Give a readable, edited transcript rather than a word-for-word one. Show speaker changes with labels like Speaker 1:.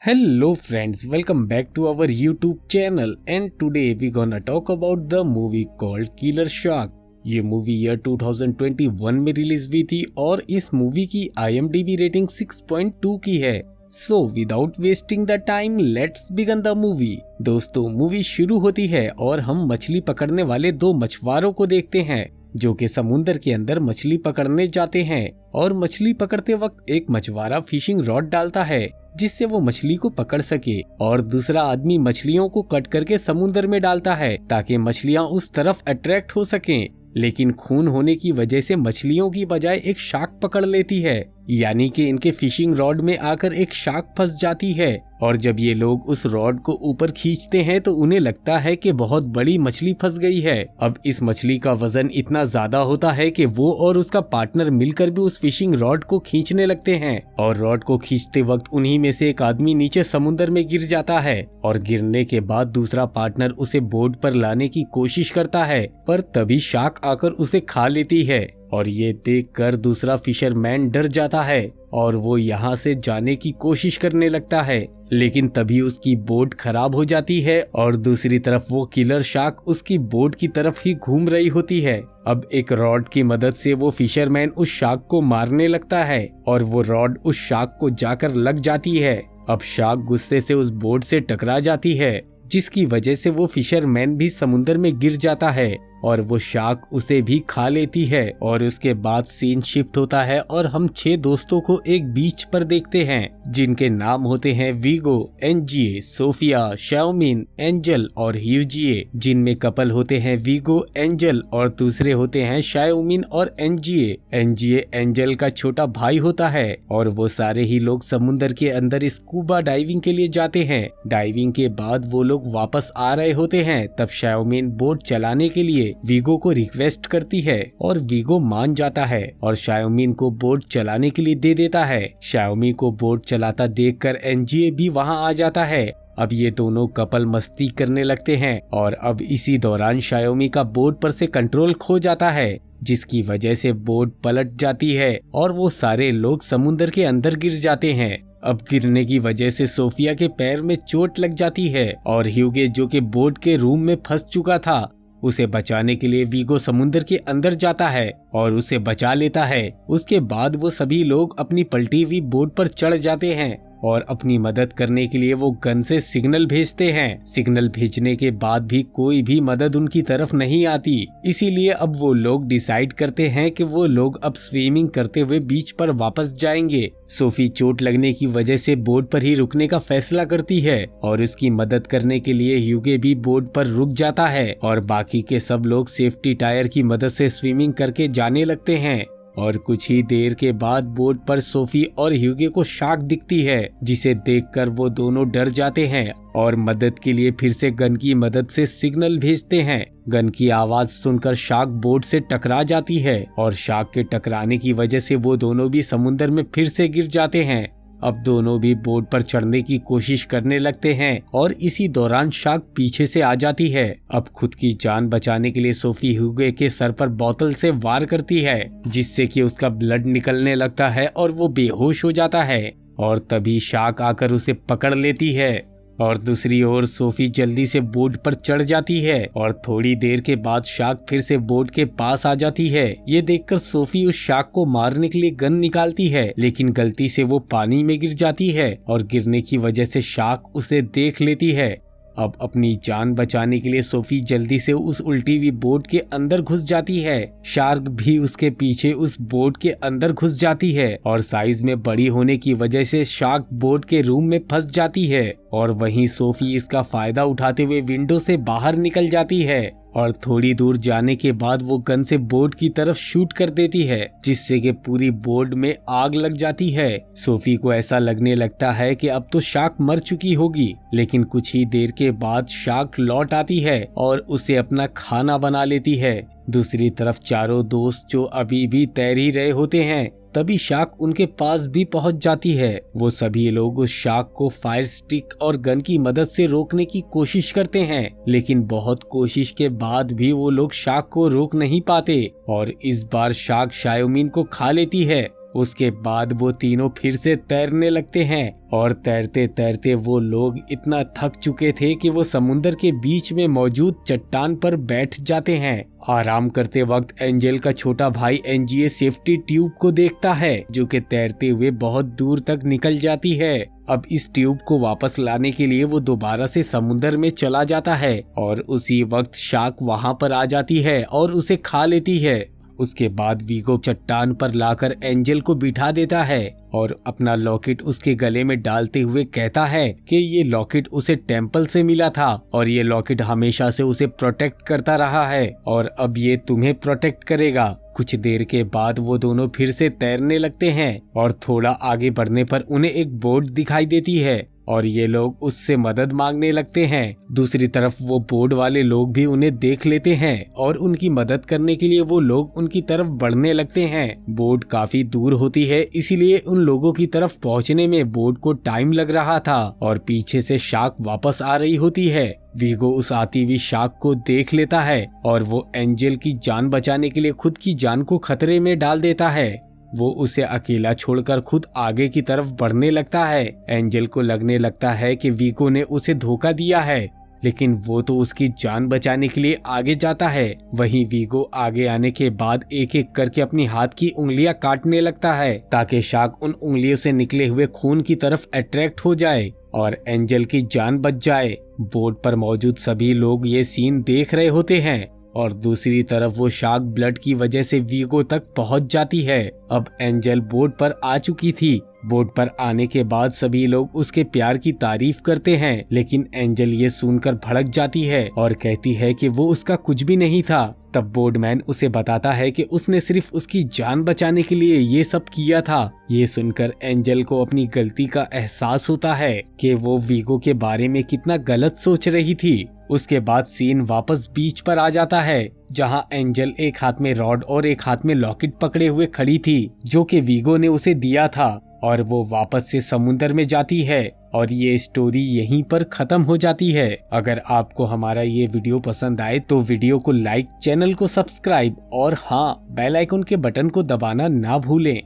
Speaker 1: Hello friends, welcome back to our YouTube channel and today we gonna talk about the movie called Killer Shark। ये movie year 2021 में release हुई थी और इस movie की IMDb rating 6.2 की है। So without wasting the time let's begin the movie. दोस्तों मूवी शुरू होती है और हम मछली पकड़ने वाले दो मछुआरों को देखते हैं जो कि समुद्र के अंदर मछली पकड़ने जाते हैं और मछली पकड़ते वक्त एक मछुआरा फिशिंग रॉड डालता है जिससे वो मछली को पकड़ सके और दूसरा आदमी मछलियों को कट करके समुद्र में डालता है ताकि मछलियां उस तरफ अट्रैक्ट हो सकें। लेकिन खून होने की वजह से मछलियों की बजाय एक शार्क पकड़ लेती है, यानी कि इनके फिशिंग रॉड में आकर एक शार्क फंस जाती है। और जब ये लोग उस रॉड को ऊपर खींचते हैं तो उन्हें लगता है कि बहुत बड़ी मछली फंस गई है। अब इस मछली का वजन इतना ज्यादा होता है कि वो और उसका पार्टनर मिलकर भी उस फिशिंग रॉड को खींचने लगते हैं और रॉड को खींचते वक्त उन्हीं में से एक आदमी नीचे समुद्र में गिर जाता है और गिरने के बाद दूसरा पार्टनर उसे बोट पर लाने की कोशिश करता है, पर तभी शार्क आकर उसे खा लेती है और ये देखकर दूसरा फिशरमैन डर जाता है और वो यहाँ से जाने की कोशिश करने लगता है। लेकिन तभी उसकी बोट खराब हो जाती है और दूसरी तरफ वो किलर शार्क उसकी बोट की तरफ ही घूम रही होती है। अब एक रॉड की मदद से वो फिशरमैन उस शार्क को मारने लगता है और वो रॉड उस शार्क को जाकर लग जाती है। अब शार्क गुस्से से उस बोट से टकरा जाती है जिसकी वजह से वो फिशरमैन भी समुद्र में गिर जाता है और वो शार्क उसे भी खा लेती है। और उसके बाद सीन शिफ्ट होता है और हम 6 दोस्तों को एक बीच पर देखते हैं जिनके नाम होते हैं वीगो, एनजीए, सोफिया, शाओमिन, एंजल और ह्यूजिए। जिनमें कपल होते हैं वीगो, एंजल और दूसरे होते हैं शाओमिन और एनजीए। एनजीए एंजल का छोटा भाई होता है और वो सारे ही लोग समुद्र के अंदर स्कूबा डाइविंग के लिए जाते हैं। डाइविंग के बाद वो लोग वापस आ रहे होते हैं तब शाओमिन बोट चलाने के लिए वीगो को रिक्वेस्ट करती है और वीगो मान जाता है और शाओमिन को बोट चलाने के लिए दे देता है। शाओमी को बोट चलाता देखकर एनजीए भी वहां आ जाता है। अब ये दोनों कपल मस्ती करने लगते हैं और अब इसी दौरान शाओमी का बोट पर से कंट्रोल खो जाता है जिसकी वजह से बोट पलट जाती है और वो सारे लोग समुद्र के अंदर गिर जाते हैं। अब गिरने की वजह से सोफिया के पैर में चोट लग जाती है और ह्यूगे जो कि बोट के रूम में फंस चुका था उसे बचाने के लिए वीगो समुद्र के अंदर जाता है और उसे बचा लेता है। उसके बाद वो सभी लोग अपनी पलटी हुई बोट पर चढ़ जाते हैं और अपनी मदद करने के लिए वो गन से सिग्नल भेजते हैं। सिग्नल भेजने के बाद भी कोई भी मदद उनकी तरफ नहीं आती, इसीलिए अब वो लोग डिसाइड करते हैं कि वो लोग अब स्विमिंग करते हुए बीच पर वापस जाएंगे। सोफी चोट लगने की वजह से बोट पर ही रुकने का फैसला करती है और उसकी मदद करने के लिए ह्यूगे भी बोट पर रुक जाता है और बाकी के सब लोग सेफ्टी टायर की मदद से स्विमिंग करके जाने लगते हैं। और कुछ ही देर के बाद बोट पर सोफी और ह्यूगे को शार्क दिखती है जिसे देखकर वो दोनों डर जाते हैं और मदद के लिए फिर से गन की मदद से सिग्नल भेजते हैं। गन की आवाज सुनकर शार्क बोट से टकरा जाती है और शार्क के टकराने की वजह से वो दोनों भी समुद्र में फिर से गिर जाते हैं। अब दोनों भी बोट पर चढ़ने की कोशिश करने लगते हैं और इसी दौरान शार्क पीछे से आ जाती है। अब खुद की जान बचाने के लिए सोफी ह्यूगे के सर पर बोतल से वार करती है जिससे कि उसका ब्लड निकलने लगता है और वो बेहोश हो जाता है और तभी शार्क आकर उसे पकड़ लेती है। और दूसरी ओर सोफी जल्दी से बोट पर चढ़ जाती है और थोड़ी देर के बाद शार्क फिर से बोट के पास आ जाती है। ये देखकर सोफी उस शार्क को मारने के लिए गन निकालती है लेकिन गलती से वो पानी में गिर जाती है और गिरने की वजह से शार्क उसे देख लेती है। अब अपनी जान बचाने के लिए सोफी जल्दी से उस उल्टी हुई बोट के अंदर घुस जाती है। शार्क भी उसके पीछे उस बोट के अंदर घुस जाती है और साइज में बड़ी होने की वजह से शार्क बोट के रूम में फंस जाती है और वहीं सोफी इसका फायदा उठाते हुए विंडो से बाहर निकल जाती है और थोड़ी दूर जाने के बाद वो गन से बोट की तरफ शूट कर देती है जिससे कि पूरी बोट में आग लग जाती है। सोफी को ऐसा लगने लगता है कि अब तो शार्क मर चुकी होगी, लेकिन कुछ ही देर के बाद शार्क लौट आती है और उसे अपना खाना बना लेती है। दूसरी तरफ चारों दोस्त जो अभी भी तैर ही रहे होते हैं तभी शार्क उनके पास भी पहुंच जाती है। वो सभी लोग उस शार्क को फायर स्टिक और गन की मदद से रोकने की कोशिश करते हैं लेकिन बहुत कोशिश के बाद भी वो लोग शार्क को रोक नहीं पाते और इस बार शार्क शाओमिन को खा लेती है उसके बाद वो तीनों फिर से तैरने लगते हैं और तैरते तैरते वो लोग इतना थक चुके थे कि वो समुद्र के बीच में मौजूद चट्टान पर बैठ जाते हैं। आराम करते वक्त एंजल का छोटा भाई एनजीए सेफ्टी ट्यूब को देखता है जो कि तैरते हुए बहुत दूर तक निकल जाती है। अब इस ट्यूब को वापस लाने के लिए वो दोबारा से समुद्र में चला जाता है और उसी वक्त शार्क वहां पर आ जाती है और उसे खा लेती है। उसके बाद वीगो चट्टान पर लाकर एंजल को बिठा देता है और अपना लॉकेट उसके गले में डालते हुए कहता है कि ये लॉकेट उसे टेम्पल से मिला था और ये लॉकेट हमेशा से उसे प्रोटेक्ट करता रहा है और अब ये तुम्हें प्रोटेक्ट करेगा। कुछ देर के बाद वो दोनों फिर से तैरने लगते हैं और थोड़ा आगे बढ़ने पर उन्हें एक बोट दिखाई देती है और ये लोग उससे मदद मांगने लगते हैं। दूसरी तरफ वो बोट वाले लोग भी उन्हें देख लेते हैं और उनकी मदद करने के लिए वो लोग उनकी तरफ बढ़ने लगते हैं। बोट काफी दूर होती है इसीलिए उन लोगों की तरफ पहुंचने में बोट को टाइम लग रहा था और पीछे से शार्क वापस आ रही होती है। वीगो उस आती हुई शार्क को देख लेता है और वो एंजल की जान बचाने के लिए खुद की जान को खतरे में डाल देता है। वो उसे अकेला छोड़कर खुद आगे की तरफ बढ़ने लगता है। एंजल को लगने लगता है कि वीगो ने उसे धोखा दिया है, लेकिन वो तो उसकी जान बचाने के लिए आगे जाता है। वहीं वीगो आगे आने के बाद एक एक करके अपनी हाथ की उंगलियां काटने लगता है ताकि शार्क उन उंगलियों से निकले हुए खून की तरफ अट्रैक्ट हो जाए और एंजल की जान बच जाए। बोट पर मौजूद सभी लोग ये सीन देख रहे होते हैं और दूसरी तरफ वो शार्क ब्लड की वजह से वीगो तक पहुंच जाती है। अब एंजल बोट पर आ चुकी थी। बोट पर आने के बाद सभी लोग उसके प्यार की तारीफ करते हैं, लेकिन एंजल ये सुनकर भड़क जाती है और कहती है कि वो उसका कुछ भी नहीं था। तब बोर्डमैन उसे बताता है कि उसने सिर्फ उसकी जान बचाने के लिए ये सब किया था। ये सुनकर एंजल को अपनी गलती का एहसास होता है कि वो वीगो के बारे में कितना गलत सोच रही थी। उसके बाद सीन वापस बीच पर आ जाता है जहां एंजल एक हाथ में रॉड और एक हाथ में लॉकेट पकड़े हुए खड़ी थी जो कि वीगो ने उसे दिया था और वो वापस से समुद्र में जाती है और ये स्टोरी यहीं पर खत्म हो जाती है। अगर आपको हमारा ये वीडियो पसंद आए तो वीडियो को लाइक, चैनल को सब्सक्राइब और हाँ, बेल आइकन के बटन को दबाना ना भूलें।